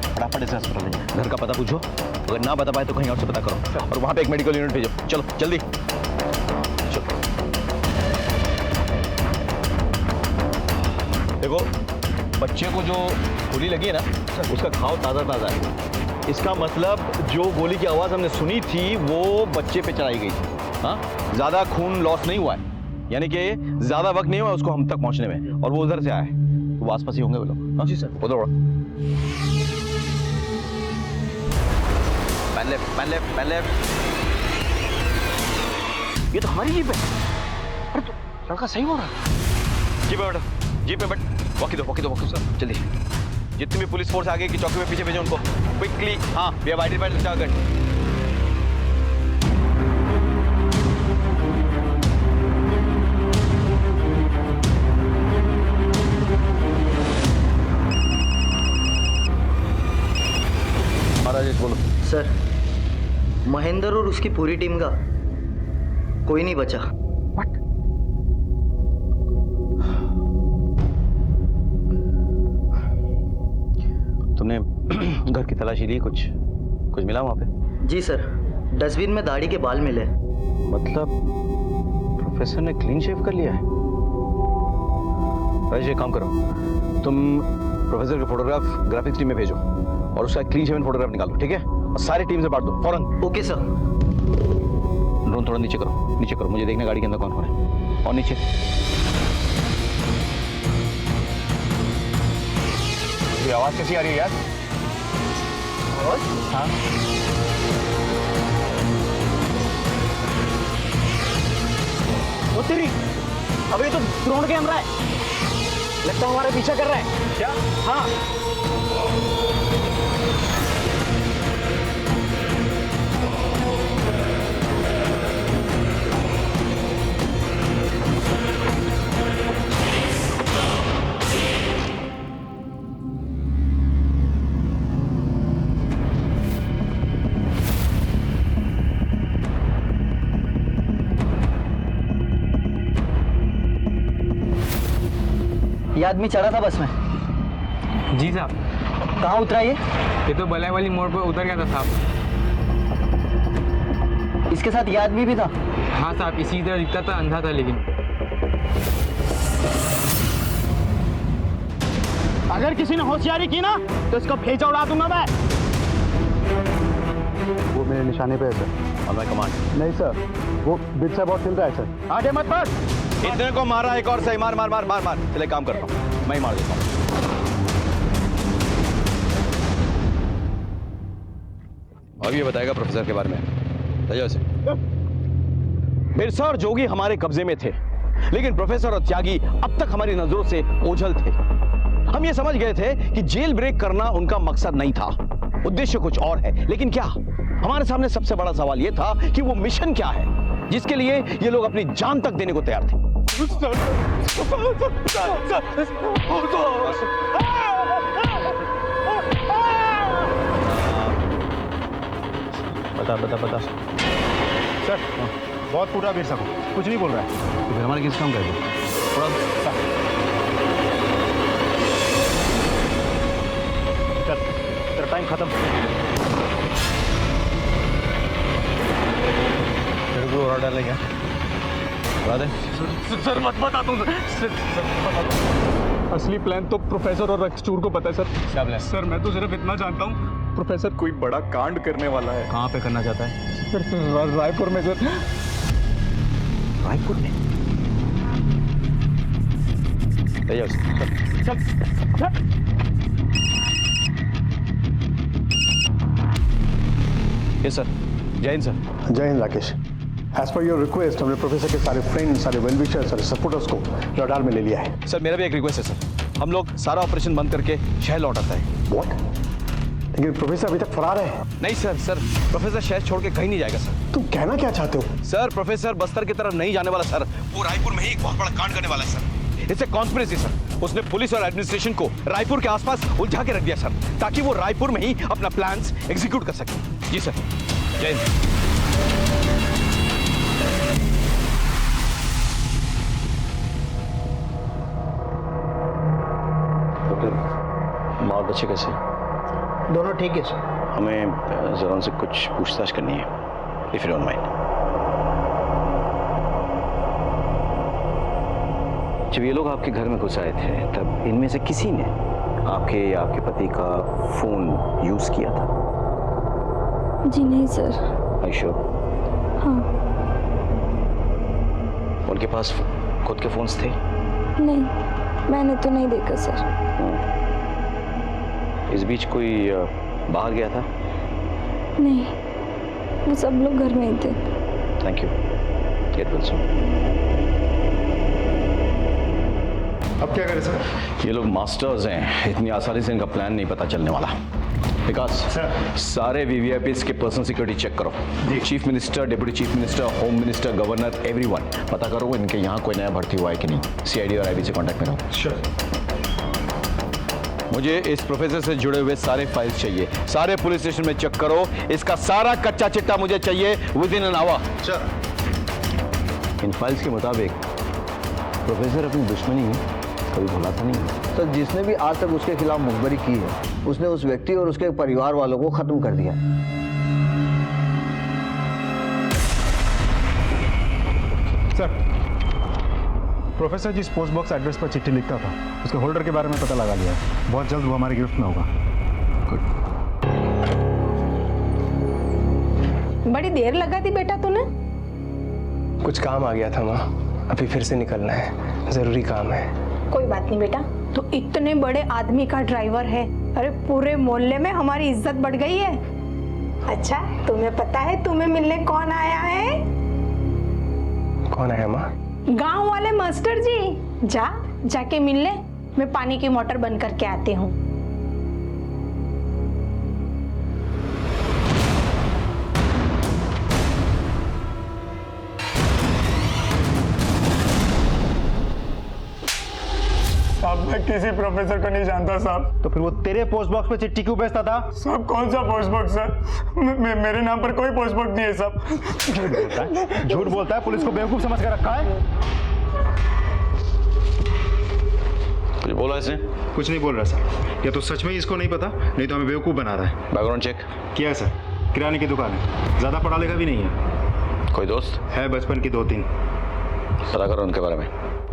फटाफट इसे अस्पताल ले जाओ। घर का पता पूछो, अगर ना बता पाए तो कहीं और से पता करो, और वहाँ पे एक मेडिकल यूनिट भेजो। चलो जल्दी चलो। देखो बच्चे को जो गोली लगी है ना, उसका घाव ताज़ा ताज़ा है। इसका मतलब जो गोली की आवाज़ हमने सुनी थी वो बच्चे पे चलाई गई थी। हाँ, ज़्यादा खून लॉस नहीं हुआ है, यानी कि ज़्यादा वक्त नहीं हुआ उसको हम तक पहुंचने में, और वो उधर से आया है, तो वो आसपास ही होंगे वो लोग। हाँ जी सर, उधर पहले ये तो हमारी जीप है। अरे तो लड़का सही हो रहा है। जी पे बैठो, जी पे बैठ। वॉकी दो सर, जल्दी। जितनी भी पुलिस फोर्स आगे की चौकी में पीछे भेजो उनको क्विकली। हाँ, we have identified the target. Rajesh बोलो। सर, महेंद्र और उसकी पूरी टीम का कोई नहीं बचा। तुमने घर की तलाशी ली, कुछ मिला वहां पे? जी सर, डस्टबिन में दाढ़ी के बाल मिले। मतलब प्रोफेसर ने क्लीन शेव कर लिया है। राजेश एक काम करो, तुम प्रोफेसर के फोटोग्राफ ग्राफिक्स टीम में भेजो और उसका क्लीन शेवन फोटोग्राफ निकालो, ठीक है? और सारी टीम से बांट दो फौरन। Okay sir. ड्रोन थोड़ा नीचे करो, मुझे देखना गाड़ी के अंदर कौन है। और नीचे ये आवाज कैसी आ रही है यार? हाँ वो तेरी, अबे तो ड्रोन कैमरा है, लगता है हमारे पीछा कर रहा है। क्या? हाँ। ये आदमी चढ़ा था बस में? जी साहब। कहाँ उतरा ये? ये तो बलाई वाली मोड़ पर उतर गया था साहब। इसके साथ ये आदमी भी था? हाँ साहब, इसी तरह दिखता था, अंधा था लेकिन। अगर किसी ने होशियारी की ना तो इसका भेजा उड़ा दूंगा मैं। वो मेरे निशाने पे है सर। हमें कमांड। नहीं सर, वो बिट से बहुत चल रहा है सर। आगे मत बढ़। इतने को मारा, एक और सही मार मार मार मार मार। चले काम करता हूँ, मैं ही मार देता हूँ। अब ये बताएगा प्रोफेसर के बारे में। से बिरसा और जोगी हमारे कब्जे में थे, लेकिन प्रोफेसर और त्यागी अब तक हमारी नजरों से ओझल थे। हम ये समझ गए थे कि जेल ब्रेक करना उनका मकसद नहीं था, उद्देश्य कुछ और है। लेकिन क्या? हमारे सामने सबसे बड़ा सवाल यह था कि वो मिशन क्या है जिसके लिए ये लोग अपनी जान तक देने को तैयार थे। बता सर। बहुत फूटा बिरसा को, कुछ नहीं बोल रहा है। तो फिर हमारे किस काम करेगा? तेरा टाइम खत्म। तेरे को और डालेगा? बता दे। सर मत बता दूं सर। असली प्लान तो प्रोफेसर और रक्सचूर को पता है सर। क्या प्लान? सर मैं तो सिर्फ इतना जानता हूँ, प्रोफेसर कोई बड़ा कांड करने वाला है। कहाँ पे करना चाहता है? रायपुर में सर। रायपुर में? चल। Yes sir. Jai Hind sir. Jai Hind Rakesh. As per your request हमने प्रोफेसर के सारे फ्रेंड्स, सारे वेलविशर्स, सारे सपोर्टर्स को रडार में ले लिया है। सर मेरा भी एक रिक्वेस्ट है सर, हम लोग सारा ऑपरेशन बंद करके शहर लौट आता है। व्हाट? लेकिन प्रोफेसर अभी तक फरार है। नहीं सर, प्रोफेसर शहर छोड़ के कहीं नहीं जाएगा सर। तुम कहना क्या चाहते हो? सर प्रोफेसर बस्तर की तरफ नहीं जाने वाला सर, वो रायपुर में ही एक बहुत बड़ा कांड करने वाला है sir. It's a conspiracy sir. उसने पुलिस और एडमिनिस्ट्रेशन को रायपुर के आसपास उलझा के रख दिया सर, ताकि वो रायपुर में ही अपना प्लान्स एग्जीक्यूट कर सके। जी सर। जय हिंद। माँ और बच्चे कैसे? दोनों ठीक है सर। हमें जरा उनसे कुछ पूछताछ करनी है, इफ यू डोंट माइंड। जब ये लोग आपके घर में घुस आए थे तब इनमें से किसी ने आपके या आपके पति का फोन यूज किया था? जी नहीं सर। I sure? हाँ। उनके पास खुद के फोन्स थे? नहीं, मैंने तो नहीं देखा सर। इस बीच कोई बाहर गया था? नहीं, वो सब लोग घर में ही थे। Thank you. Get well soon. अब क्या करें सर? ये लोग मास्टर्स हैं, इतनी आसानी से इनका प्लान नहीं पता चलने वाला। विकास सारे वीवीआईपीज के पर्सनल सिक्योरिटी चेक करो। Chief minister, deputy chief minister, home minister, governor, everyone पता करो इनके यहाँ कोई नया भर्ती हुआ है कि नहीं। सीआईडी और आईबी से कांटेक्ट में रहो। श्योर। मुझे इस प्रोफेसर से जुड़े हुए सारे फाइल्स चाहिए, सारे पुलिस स्टेशन में चेक करो। इसका सारा कच्चा चिट्टा मुझे चाहिए with in an hour. In files के मुताबिक प्रोफेसर अपनी दुश्मनी कभी भुलाता नहीं। सर जिसने भी आज तक उसके खिलाफ मुखबरी की है उसने उस व्यक्ति और उसके परिवार वालों को खत्म कर दिया। सर प्रोफेसर जिस पोस्ट बॉक्स एड्रेस पर चिट्ठी लिखता था उसके होल्डर के बारे में पता लगा लिया है। बहुत जल्द वो हमारी गिरफ्त में होगा। बड़ी देर लगा दी बेटा तूने? कुछ काम आ गया था माँ, अभी फिर से निकलना है, जरूरी काम है। कोई बात नहीं बेटा, तो इतने बड़े आदमी का ड्राइवर है। अरे पूरे मोहल्ले में हमारी इज्जत बढ़ गई है। अच्छा तुम्हें पता है तुम्हें मिलने कौन आया है? कौन आया माँ? गांव वाले मास्टर जी। जाके मिल ले, मैं पानी की मोटर बंद करके आती हूँ। साहब मैं किसी प्रोफेसर को नहीं जानता साहब। तो फिर वो तेरे पोस्ट बॉक्स पे चिट्ठी क्यों भेजता था? साहब कौन सा पोस्ट बॉक्स सर? मेरे नाम पर कोई पोस्ट बॉक्स नहीं है साहब। झूठ बोलता है, पुलिस को बेवकूफ समझ कर रखा है। कुछ बोला इसने? कुछ नहीं बोल रहा सर। या तो सच में ही इसको नहीं पता, नहीं तो हमें बेवकूफ़ बना रहा है। बैकग्राउंड चेक किया है सर, किराने की दुकान है, ज़्यादा पढ़ा लिखा भी नहीं है। कोई दोस्त है बचपन की 2-3। पता करो उनके बारे में,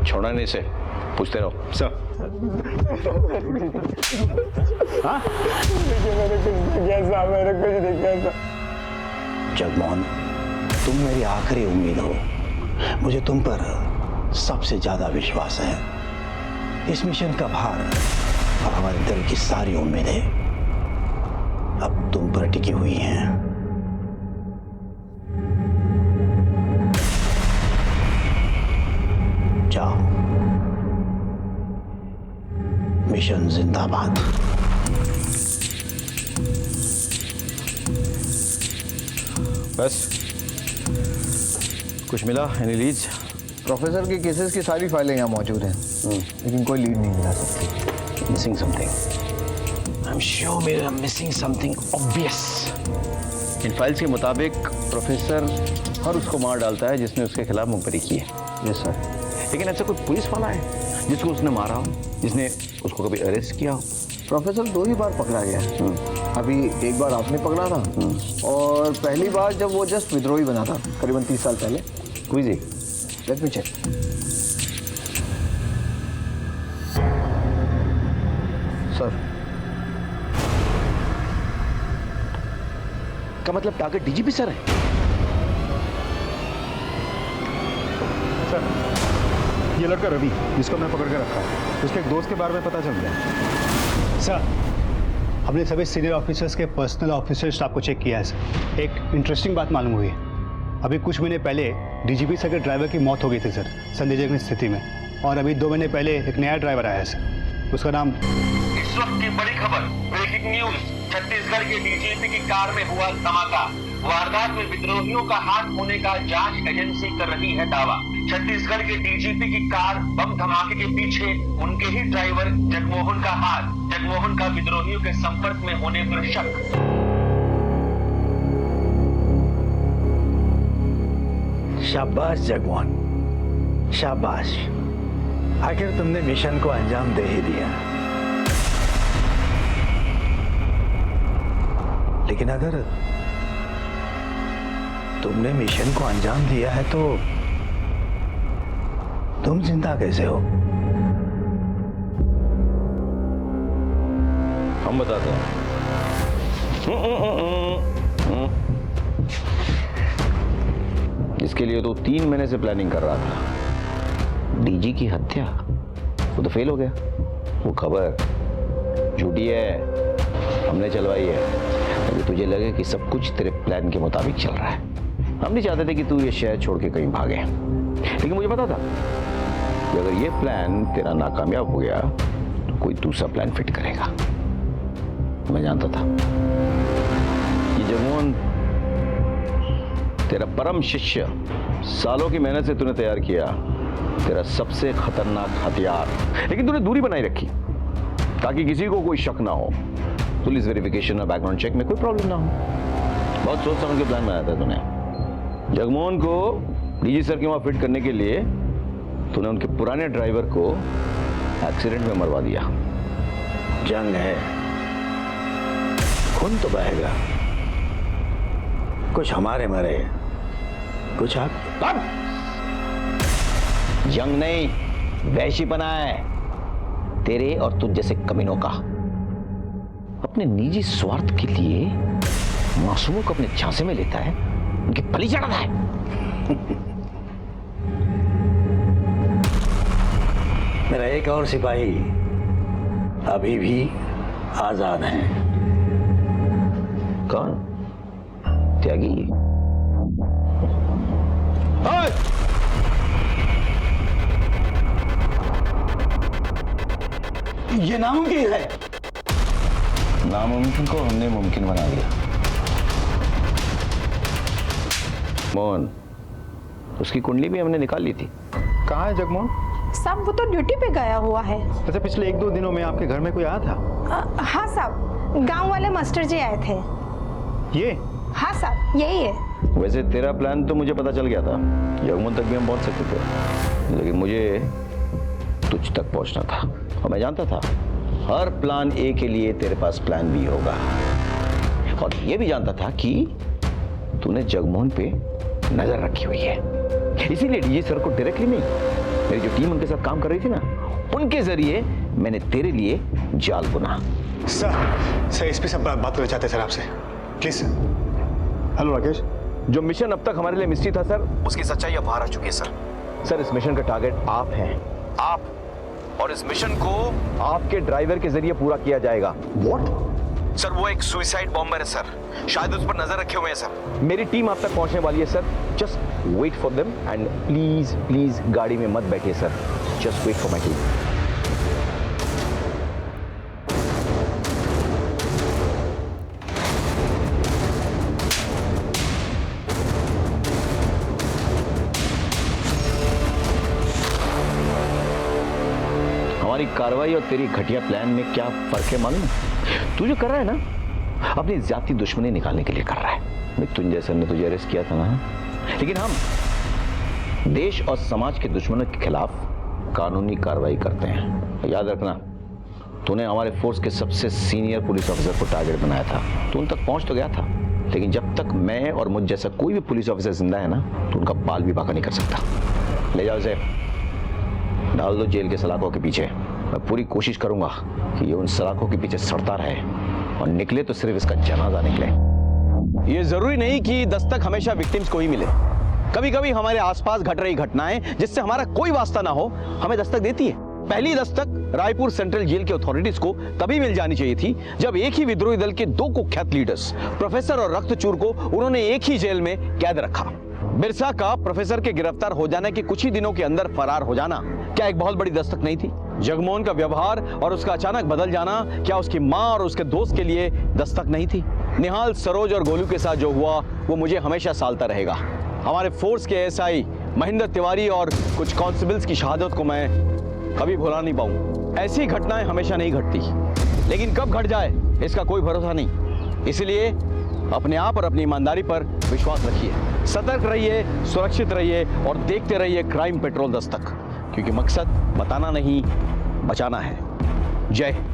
छोड़ना नहीं इसे, पूछते रहो। सर हाँ जगमोहन, तुम मेरी आखिरी उम्मीद हो। मुझे तुम पर सबसे ज्यादा विश्वास है। इस मिशन का भार और हमारे दिल की सारी उम्मीदें अब तुम पर टिकी हुई हैं। जाओ, मिशन जिंदाबाद। बस कुछ मिला? Any leads? प्रोफेसर के केसेस की सारी फाइलें यहाँ मौजूद हैं, लेकिन कोई लीड नहीं मिला सकती। Missing something. I am sure we are missing something obvious. इन फाइल्स के मुताबिक प्रोफेसर हर उसको मार डालता है जिसने उसके खिलाफ मुखबरी की है। Yes sir. लेकिन ऐसा कोई पुलिस वाला है जिसको उसने मारा हो, जिसने उसको कभी अरेस्ट किया हो? प्रोफेसर 2 ही बार पकड़ा गया है। अभी एक बार आपने पकड़ा था और पहली बार जब वो जस्ट विद्रोही बना था, करीबन 30 साल पहले। कोई जी, लेट मी चेक। सर का मतलब टारगेट डीजीपी सर है? सर, ये लड़का रवि जिसको मैं पकड़ के रखा है, उसके एक दोस्त के बारे में पता चल गया। सर, हमने सभी सीनियर ऑफिसर्स के पर्सनल ऑफिसर स्टाफ को चेक किया है सर। एक इंटरेस्टिंग बात मालूम हुई है। अभी कुछ महीने पहले डीजीपी सर के ड्राइवर की मौत हो गई थी सर, संदेहजनक स्थिति में। और अभी 2 महीने पहले एक नया ड्राइवर आया है सर, उसका नाम। इस वक्त की बड़ी खबर, ब्रेकिंग न्यूज। छत्तीसगढ़ के डीजीपी की कार में हुआ धमाका। वारदात में विद्रोहियों का हाथ होने का जांच एजेंसी कर रही है दावा। छत्तीसगढ़ के डीजीपी की कार बम धमाके के पीछे उनके ही ड्राइवर जगमोहन का हाथ। जगमोहन का विद्रोहियों के संपर्क में होने पर शक। शाबाश जगमोहन, शाबाश। आखिर तुमने मिशन को अंजाम दे ही दिया। लेकिन अगर तुमने मिशन को अंजाम दिया है तो तुम जिंदा कैसे हो? हम बताते हैं। इसके लिए तो 3 महीने से प्लानिंग कर रहा था। डीजी की हत्या, वो तो फेल हो गया। वो खबर झूठी है, हमने चलवाई है। अभी तुझे लगे कि सब कुछ तेरे प्लान के मुताबिक चल रहा है। हम नहीं चाहते थे कि तू ये शहर छोड़ के कहीं भागे, लेकिन मुझे पता था कि अगर ये प्लान तेरा नाकामयाब हो गया तो कोई दूसरा प्लान फिट करेगा। मैं जानता था कि जगमोहन तेरा परम शिष्य, सालों की मेहनत से तूने तैयार किया तेरा सबसे खतरनाक हथियार, लेकिन तूने दूरी बनाई रखी ताकि किसी को कोई शक ना हो। पुलिस वेरिफिकेशन और बैकग्राउंड चेक में कोई प्रॉब्लम ना हो। बहुत सोच समझ के प्लान बनाया था तूने। जगमोहन को डीजी सर के वहां फिट करने के लिए तूने उनके पुराने ड्राइवर को एक्सीडेंट में मरवा दिया। जंग है, खून तो बहेगा। कुछ हमारे मरे, कुछ आप। जंग नहीं, वैशीपना है तेरे और तुझ जैसे कमीनों का। अपने निजी स्वार्थ के लिए मासूमों को अपने झांसे में लेता है, उनकी बलि चढ़ाता है। मेरा एक और सिपाही अभी भी आजाद है। कौन? त्यागी? ये नामुमकिन है। नामुमकिन को हमने मुमकिन बना दिया। मोहन, उसकी कुंडली भी हमने निकाल ली थी। कहाँ है जगमोहन? साहब वो तो ड्यूटी पे गया हुआ है। अच्छा, पिछले 1-2 दिनों में आपके घर में कोई आया था? हाँ साहब, गांव वाले मास्टर जी आए थे। ये? हाँ साहब, यही है। वैसे तेरा प्लान तो मुझे पता चल गया था, जगमोहन तक भी हम पहुंच सकते थे, लेकिन मुझे तुझ तक पहुंचना था। और मैं जानता था हर प्लान ए के लिए तेरे पास प्लान बी होगा, और ये भी जानता था कि तूने जगमोहन पे नजर रखी हुई है। इसीलिए डीजी सर को डायरेक्टली नहीं, मेरी जो टीम उनके साथ काम कर रही थी ना, उनके जरिए मैंने तेरे लिए जाल बुना। सर एसपी साहब बात करना चाहते हैं सर आपसे, प्लीज। हेलो राकेश। जो मिशन अब तक हमारे लिए मिस्ट्री था सर, उसकी सच्चाई अब बाहर आ चुकी है सर। सर इस मिशन का टारगेट आप हैं, आप, और इस मिशन को आपके ड्राइवर के जरिए पूरा किया जाएगा। व्हाट? सर वो एक सुसाइड बॉम्बर है सर, शायद उस पर नजर रखे हुए हैं सर। मेरी टीम आप तक पहुंचने वाली है sir, just wait for them and please please गाड़ी में मत बैठिए sir, just wait for my team. हमारी कार्रवाई और तेरी घटिया प्लान में क्या फर्क है मालूम? तू जो कर रहा है ना, अपनी जाति दुश्मनी निकालने के लिए कर रहा है। मृत्युंजय सर ने तुझे अरेस्ट किया था ना, लेकिन हम देश और समाज के दुश्मनों के खिलाफ कानूनी कार्रवाई करते हैं। याद रखना, तूने हमारे फोर्स के सबसे सीनियर पुलिस ऑफिसर को टारगेट बनाया था। तू उन तक पहुंच तो गया था, लेकिन जब तक मैं और मुझ जैसा कोई भी पुलिस ऑफिसर जिंदा है ना, तो उनका बाल भी बाका नहीं कर सकता। ले जाओ इसे, डाल दो जेल के सलाखों के पीछे। मैं पूरी कोशिश करूंगा कि ये उन सलाखों के पीछे सड़ता रहे, और निकले तो सिर्फ इसका जनाजा निकले। ये जरूरी नहीं कि दस्तक हमेशा विक्टिम्स को ही मिले। कभी कभी हमारे आसपास घट रही घटनाएं जिससे हमारा कोई वास्ता ना हो, हमें दस्तक देती है। पहली दस्तक रायपुर सेंट्रल जेल के अथॉरिटीज को तभी मिल जानी चाहिए थी जब एक ही विद्रोही दल के दो कुख्यात लीडर्स, प्रोफेसर और रक्तचूर को उन्होंने एक ही जेल में कैद रखा। बिरसा का प्रोफेसर के गिरफ्तार हो जाने के कुछ ही दिनों के अंदर फरार हो जाना क्या एक बहुत बड़ी दस्तक नहीं थी? जगमोहन का व्यवहार और उसका अचानक बदल जाना क्या उसकी मां और उसके दोस्त के लिए दस्तक नहीं थी? निहाल, सरोज और गोलू के साथ जो हुआ वो मुझे हमेशा सालता रहेगा। हमारे फोर्स के एसआई महेंद्र तिवारी और कुछ कांस्टेबल्स की शहादत को मैं कभी भुला नहीं पाऊं। ऐसी घटनाएं हमेशा नहीं घटती, लेकिन कब घट जाए इसका कोई भरोसा नहीं। इसलिए अपने आप और अपनी ईमानदारी पर विश्वास रखिए, सतर्क रहिए, सुरक्षित रहिए और देखते रहिए क्राइम पेट्रोल दस्तक, क्योंकि मकसद बताना नहीं, बचाना है। जय हिंद।